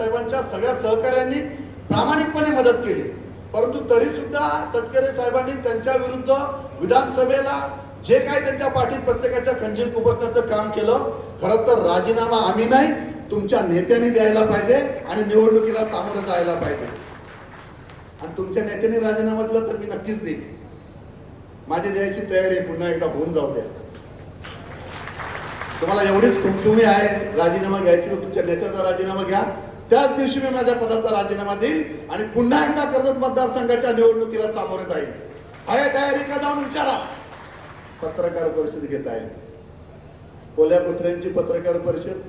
साहेबांच्या सगळ्या सहकाऱ्यांनी प्रामाणिकपणे मदत केली, परंतु तरी सुद्धा तटकरे साहेबांनी त्यांच्या विरुद्ध विधानसभेला जे काही त्यांच्या पाठीत प्रत्येकाच्या खंजीर खुपसण्याचं काम केलं, खरं तर राजीनामा आम्ही नाही तुमच्या नेत्यांनी द्यायला पाहिजे आणि निवडणुकीला सामोरं जायला पाहिजे. आणि तुमच्या नेत्यांनी राजीनामा दिला तर मी नक्कीच देईन. माझी द्यायची तयारी पुन्हा एकदा होऊन जाऊ द्या. तुम्हाला एवढीच खुमखुमी आहे राजीनामा घ्यायची तर तुमच्या नेत्याचा राजीनामा घ्या. त्याच दिवशी मी माझ्या पदाचा राजीनामा देईल आणि पुन्हा एकदा कर्जत मतदारसंघाच्या निवडणुकीला सामोरे जाईल. आहे तयारी का जाऊन विचारा. पत्रकार परिषद घेत आहे, कोल्या कुत्र्यांची पत्रकार परिषद.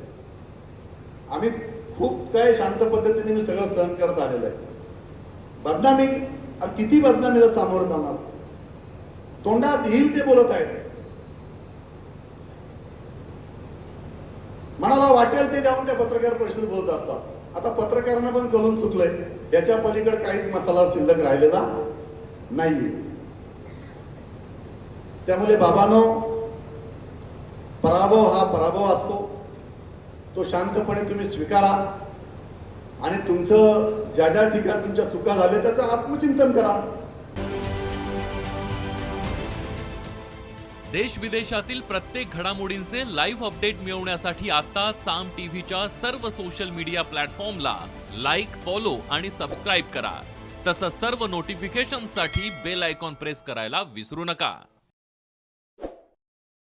आम्ही खूप काही शांत पद्धतीने मी सगळं सहन करत आलेलं आहे. बदनामी किती बदनामीला सामोरं जाणार. तोंडात येईल ते बोलत आहेत, मनाला वाटेल ते जाऊन त्या पत्रकार परिषदेत बोलत असतात. आता पत्रकारांना पण कळून चुकलंय, याच्या पलीकडे काहीच मसाला शिल्लक राहिलेला नाहीये. त्यामुळे बाबांनो, पराभव हा पराभव असतो, तो शांतपणे तुम्ही स्वीकारा आणि तुमचं ज्या ज्या ठिकाणी तुमच्या चुका झाल्या त्याचं आत्मचिंतन करा. देश विदेशातील प्रत्येक घडामोडींचे लाईव्ह अपडेट मिळवण्यासाठी आता साम टीव्हीच्या सर्व सोशल मीडिया प्लॅटफॉर्मला लाईक, फॉलो आणि सबस्क्राईब करा. तसंच सर्व नोटिफिकेशनसाठी बेल आयकॉन प्रेस करायला विसरू नका.